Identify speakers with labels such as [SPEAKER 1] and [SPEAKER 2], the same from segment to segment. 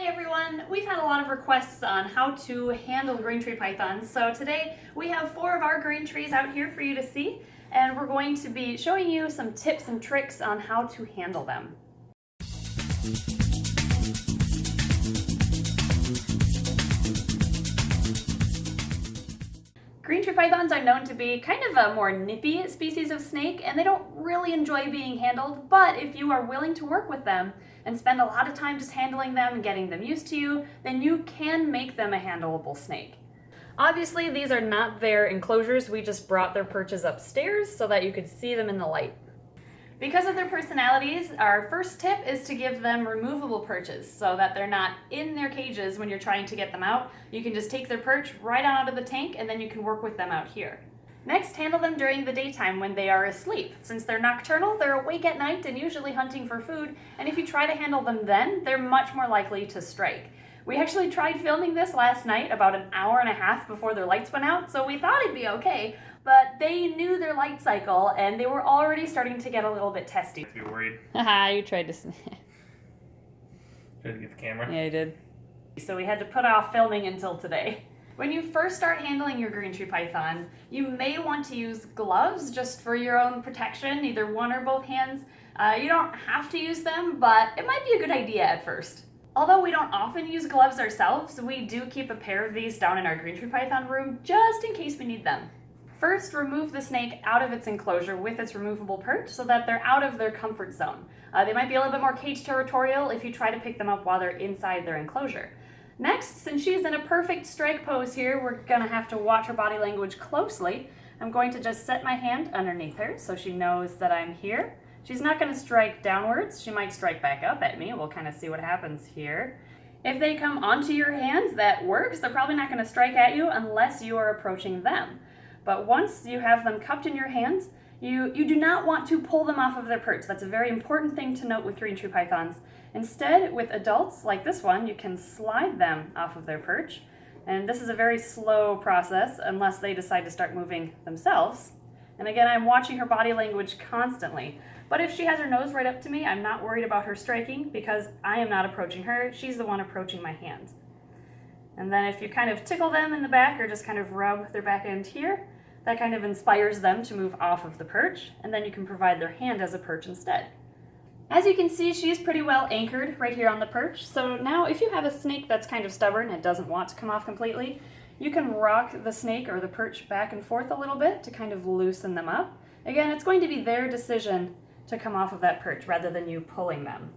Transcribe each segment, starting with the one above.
[SPEAKER 1] Hi everyone! We've had a lot of requests on how to handle green tree pythons, so today we have 4 of our green trees out here for you to see, and we're going to be showing you some tips and tricks on how to handle them. Green tree pythons are known to be kind of a more nippy species of snake, and they don't really enjoy being handled, but if you are willing to work with them and spend a lot of time just handling them and getting them used to you, then you can make them a handleable snake. Obviously, these are not their enclosures. We just brought their perches upstairs so that you could see them in the light. Because of their personalities, our first tip is to give them removable perches so that they're not in their cages when you're trying to get them out. You can just take their perch right on out of the tank and then you can work with them out here. Next, handle them during the daytime when they are asleep. Since they're nocturnal, they're awake at night and usually hunting for food, and if you try to handle them then, they're much more likely to strike. We actually tried filming this last night about an hour and a half before their lights went out, so we thought it'd be okay, but they knew their light cycle and they were already starting to get a little bit testy.
[SPEAKER 2] You worried?
[SPEAKER 1] Haha, you tried to
[SPEAKER 2] Tried to get the camera?
[SPEAKER 1] Yeah, I did. So we had to put off filming until today. When you first start handling your green tree python, you may want to use gloves just for your own protection, either one or both hands. You don't have to use them, but it might be a good idea at first. Although we don't often use gloves ourselves, we do keep a pair of these down in our green tree python room just in case we need them. First, remove the snake out of its enclosure with its removable perch so that they're out of their comfort zone. They might be a little bit more cage territorial if you try to pick them up while they're inside their enclosure. Next, since she's in a perfect strike pose here, we're gonna have to watch her body language closely. I'm going to just set my hand underneath her so she knows that I'm here. She's not gonna strike downwards. She might strike back up at me. We'll kind of see what happens here. If they come onto your hand, that works. They're probably not gonna strike at you unless you are approaching them. But once you have them cupped in your hands, you do not want to pull them off of their perch. That's a very important thing to note with green tree pythons. Instead, with adults like this one, you can slide them off of their perch. And this is a very slow process unless they decide to start moving themselves. And again, I'm watching her body language constantly. But if she has her nose right up to me, I'm not worried about her striking because I am not approaching her. She's the one approaching my hand. And then if you kind of tickle them in the back or just kind of rub their back end here, that kind of inspires them to move off of the perch, and then you can provide their hand as a perch instead. As you can see, she's pretty well anchored right here on the perch, so now if you have a snake that's kind of stubborn and doesn't want to come off completely, you can rock the snake or the perch back and forth a little bit to kind of loosen them up. Again, it's going to be their decision to come off of that perch rather than you pulling them.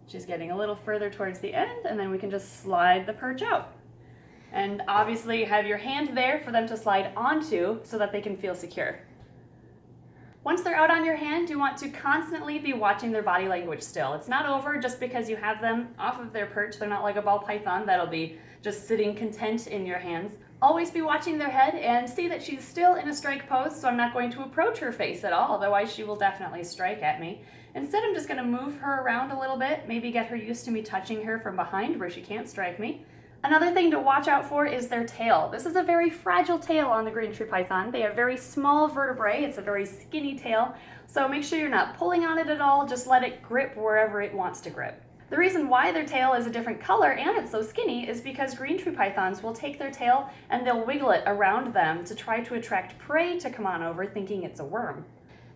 [SPEAKER 1] She's getting a little further towards the end, and then we can just slide the perch out. And obviously have your hand there for them to slide onto so that they can feel secure. Once they're out on your hand, you want to constantly be watching their body language still. It's not over just because you have them off of their perch. They're not like a ball python that'll be just sitting content in your hands. Always be watching their head and see that she's still in a strike pose, so I'm not going to approach her face at all, otherwise she will definitely strike at me. Instead, I'm just going to move her around a little bit, maybe get her used to me touching her from behind where she can't strike me. Another thing to watch out for is their tail. This is a very fragile tail on the green tree python. They have very small vertebrae. It's a very skinny tail, so make sure you're not pulling on it at all. Just let it grip wherever it wants to grip. The reason why their tail is a different color and it's so skinny is because green tree pythons will take their tail and they'll wiggle it around them to try to attract prey to come on over, thinking it's a worm.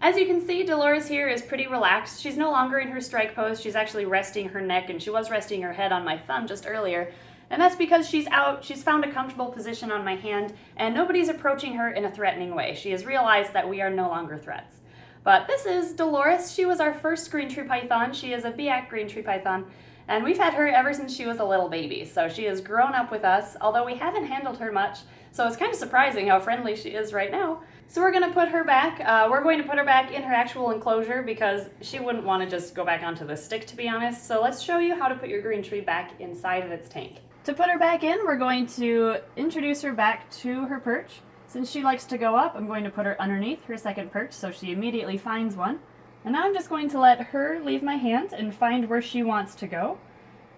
[SPEAKER 1] As you can see, Dolores here is pretty relaxed. She's no longer in her strike pose. She's actually resting her neck, and she was resting her head on my thumb just earlier. And that's because she's found a comfortable position on my hand, and nobody's approaching her in a threatening way. She has realized that we are no longer threats. But this is Dolores. She was our first green tree python. She is a Biak green tree python, and we've had her ever since she was a little baby. So she has grown up with us, although we haven't handled her much, so it's kind of surprising how friendly she is right now. So we're going to put her back. We're going to put her back in her actual enclosure because she wouldn't want to just go back onto the stick, to be honest. So let's show you how to put your green tree back inside of its tank. To put her back in, we're going to introduce her back to her perch. Since she likes to go up, I'm going to put her underneath her second perch so she immediately finds one. And now I'm just going to let her leave my hand and find where she wants to go.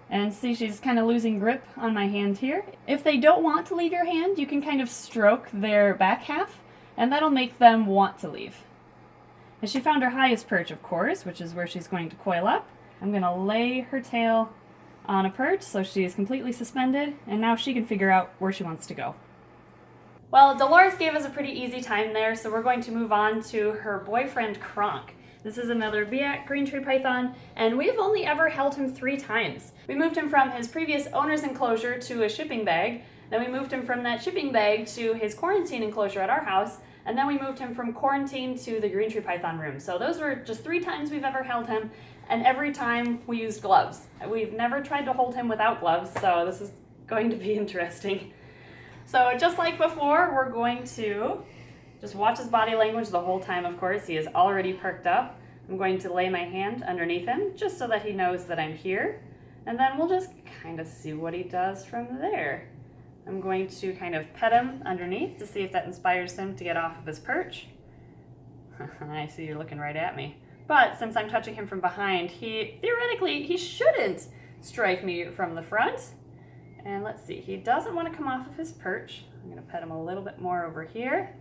[SPEAKER 1] And see, she's kind of losing grip on my hand here. If they don't want to leave your hand, you can kind of stroke their back half, and that'll make them want to leave. And she found her highest perch, of course, which is where she's going to coil up. I'm going to lay her tail on a perch, so she is completely suspended, and now she can figure out where she wants to go. Well, Dolores gave us a pretty easy time there, so we're going to move on to her boyfriend, Kronk. This is another Biak green tree python, and we've only ever held him 3 times. We moved him from his previous owner's enclosure to a shipping bag, then we moved him from that shipping bag to his quarantine enclosure at our house, and then we moved him from quarantine to the green tree python room. So those were just 3 times we've ever held him, and every time we used gloves. We've never tried to hold him without gloves, so this is going to be interesting. So just like before, we're going to just watch his body language the whole time, of course. He is already perked up. I'm going to lay my hand underneath him just so that he knows that I'm here. And then we'll just kind of see what he does from there. I'm going to kind of pet him underneath to see if that inspires him to get off of his perch. I see you're looking right at me. But since I'm touching him from behind, theoretically, he shouldn't strike me from the front. And let's see, he doesn't want to come off of his perch. I'm going to pet him a little bit more over here.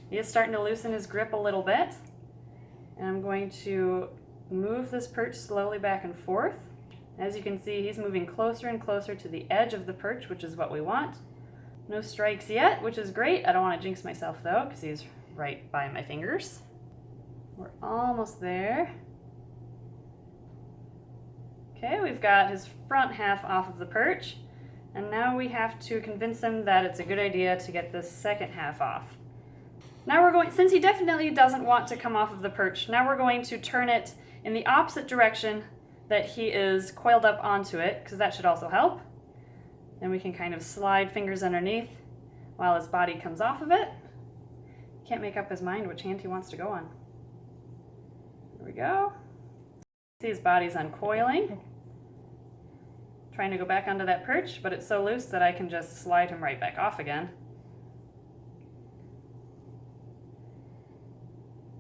[SPEAKER 1] He is starting to loosen his grip a little bit. And I'm going to move this perch slowly back and forth. As you can see, he's moving closer and closer to the edge of the perch, which is what we want. No strikes yet, which is great. I don't want to jinx myself though, because he's right by my fingers. We're almost there. Okay, we've got his front half off of the perch. And now we have to convince him that it's a good idea to get this second half off. Now we're going, since he definitely doesn't want to come off of the perch, now we're going to turn it in the opposite direction that he is coiled up onto it, because that should also help. Then we can kind of slide fingers underneath while his body comes off of it. Can't make up his mind which hand he wants to go on. There we go. See his body's uncoiling. Trying to go back onto that perch, but it's so loose that I can just slide him right back off again.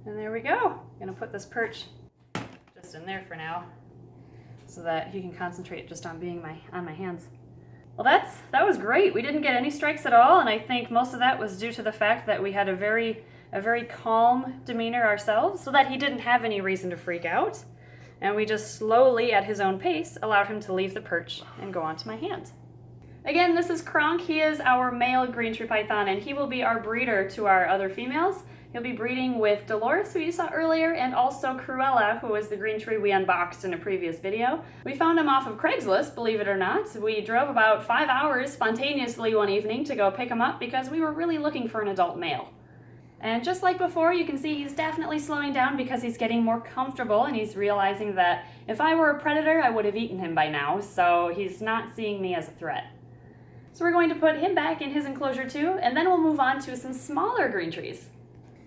[SPEAKER 1] And there we go. I'm gonna put this perch just in there for now so that he can concentrate just on being on my hands. Well, that was great. We didn't get any strikes at all, and I think most of that was due to the fact that we had a very calm demeanor ourselves, so that he didn't have any reason to freak out. And we just slowly, at his own pace, allowed him to leave the perch and go onto my hand. Again, this is Kronk. He is our male green tree python, and he will be our breeder to our other females. He'll be breeding with Dolores, who you saw earlier, and also Cruella, who was the green tree we unboxed in a previous video. We found him off of Craigslist, believe it or not. We drove about 5 hours spontaneously one evening to go pick him up because we were really looking for an adult male. And just like before, you can see he's definitely slowing down because he's getting more comfortable, and he's realizing that if I were a predator, I would have eaten him by now, so he's not seeing me as a threat. So we're going to put him back in his enclosure too, and then we'll move on to some smaller green trees.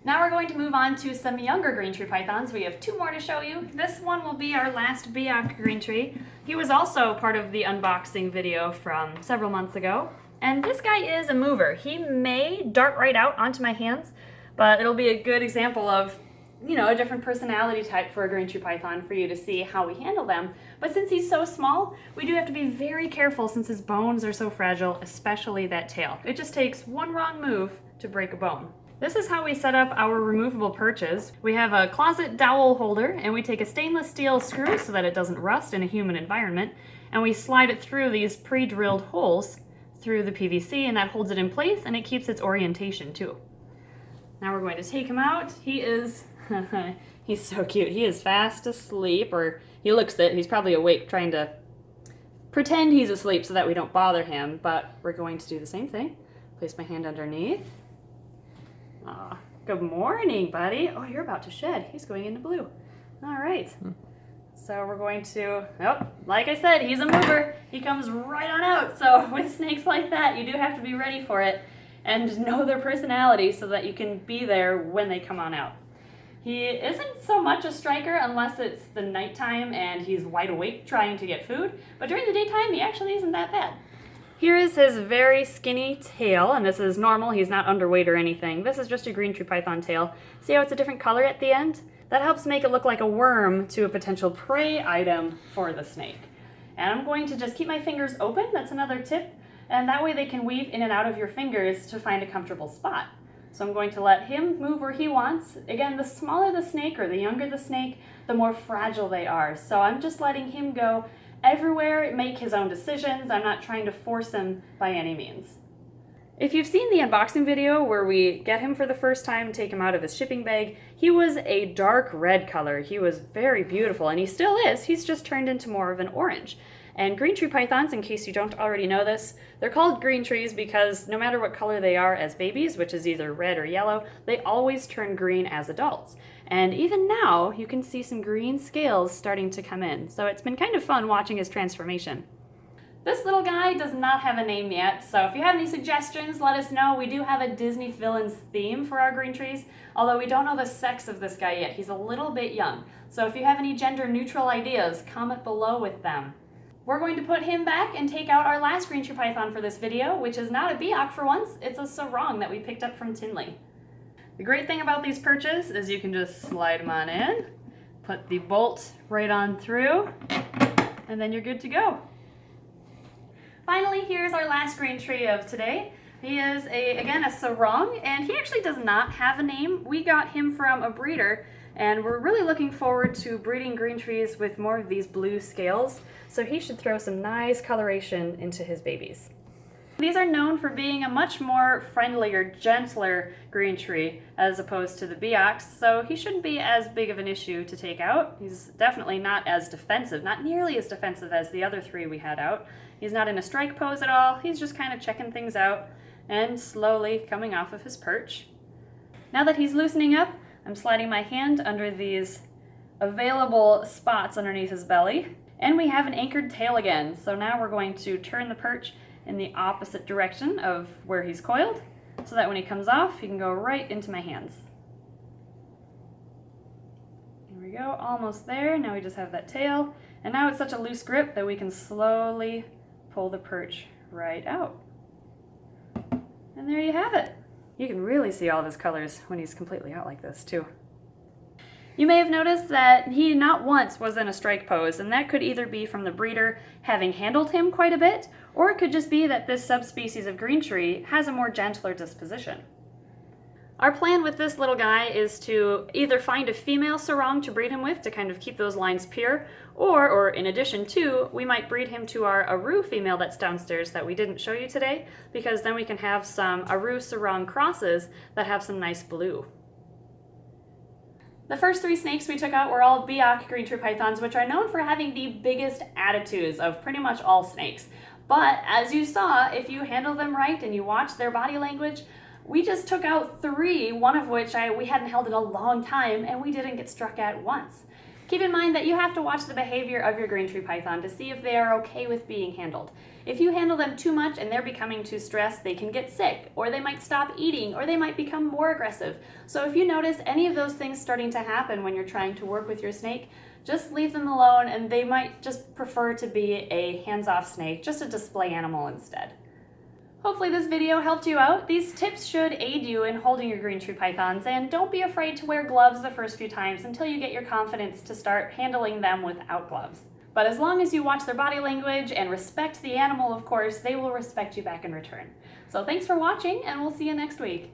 [SPEAKER 1] Now we're going to move on to some younger green tree pythons. We have 2 more to show you. This one will be our last Biak green tree. He was also part of the unboxing video from several months ago. And this guy is a mover. He may dart right out onto my hands, but it'll be a good example of, a different personality type for a green tree python for you to see how we handle them. But since he's so small, we do have to be very careful since his bones are so fragile, especially that tail. It just takes one wrong move to break a bone. This is how we set up our removable perches. We have a closet dowel holder, and we take a stainless steel screw so that it doesn't rust in a human environment, and we slide it through these pre-drilled holes through the PVC, and that holds it in place, and it keeps its orientation too. Now we're going to take him out. He is, he's so cute. He is fast asleep, or he looks it. He's probably awake trying to pretend he's asleep so that we don't bother him, but we're going to do the same thing. Place my hand underneath. Aw, good morning, buddy. Oh, you're about to shed. He's going into blue. All right. So we're going to, like I said, he's a mover. He comes right on out. So with snakes like that, you do have to be ready for it and know their personality so that you can be there when they come on out. He isn't so much a striker unless it's the nighttime and he's wide awake trying to get food, but during the daytime, he actually isn't that bad. Here is his very skinny tail, and this is normal. He's not underweight or anything. This is just a green tree python tail. See how it's a different color at the end? That helps make it look like a worm to a potential prey item for the snake. And I'm going to just keep my fingers open. That's another tip. And that way they can weave in and out of your fingers to find a comfortable spot. So I'm going to let him move where he wants. Again, the smaller the snake or the younger the snake, the more fragile they are. So I'm just letting him go everywhere, make his own decisions. I'm not trying to force him by any means. If you've seen the unboxing video where we get him for the first time, take him out of his shipping bag, he was a dark red color. He was very beautiful, and he still is. He's just turned into more of an orange. And green tree pythons, in case you don't already know this, they're called green trees because no matter what color they are as babies, which is either red or yellow, they always turn green as adults. And even now, you can see some green scales starting to come in. So it's been kind of fun watching his transformation. This little guy does not have a name yet, so if you have any suggestions, let us know. We do have a Disney villains theme for our green trees, although we don't know the sex of this guy yet. He's a little bit young. So if you have any gender neutral ideas, comment below with them. We're going to put him back and take out our last green tree python for this video, which is not a Biak for once, it's a sarong that we picked up from Tinley. The great thing about these perches is you can just slide them on in, put the bolt right on through, and then you're good to go. Finally, here's our last green tree of today. He is, again, a sarong, and he actually does not have a name. We got him from a breeder, and we're really looking forward to breeding green trees with more of these blue scales, so he should throw some nice coloration into his babies. These are known for being a much more friendlier, gentler green tree as opposed to the Biaks, so he shouldn't be as big of an issue to take out. He's definitely not as defensive, not nearly as defensive as the other three we had out. He's not in a strike pose at all. He's just kind of checking things out and slowly coming off of his perch. Now that he's loosening up, I'm sliding my hand under these available spots underneath his belly, and we have an anchored tail again. So now we're going to turn the perch in the opposite direction of where he's coiled, so that when he comes off, he can go right into my hands. Here we go, almost there. Now we just have that tail, and now it's such a loose grip that we can slowly pull the perch right out. And there you have it. You can really see all of his colors when he's completely out like this too. You may have noticed that he not once was in a strike pose, and that could either be from the breeder having handled him quite a bit, or it could just be that this subspecies of green tree has a more gentler disposition. Our plan with this little guy is to either find a female sarong to breed him with to kind of keep those lines pure, or in addition to, we might breed him to our Aru female that's downstairs that we didn't show you today, because then we can have some Aru sarong crosses that have some nice blue. The first three snakes we took out were all Biak green tree pythons, which are known for having the biggest attitudes of pretty much all snakes. But as you saw, if you handle them right and you watch their body language, we just took out three, one of which we hadn't held in a long time, and we didn't get struck at once. Keep in mind that you have to watch the behavior of your green tree python to see if they are okay with being handled. If you handle them too much and they're becoming too stressed, they can get sick, or they might stop eating, or they might become more aggressive. So if you notice any of those things starting to happen when you're trying to work with your snake, just leave them alone, and they might just prefer to be a hands-off snake, just a display animal instead. Hopefully this video helped you out. These tips should aid you in holding your green tree pythons, and don't be afraid to wear gloves the first few times until you get your confidence to start handling them without gloves. But as long as you watch their body language and respect the animal, of course, they will respect you back in return. So thanks for watching, and we'll see you next week.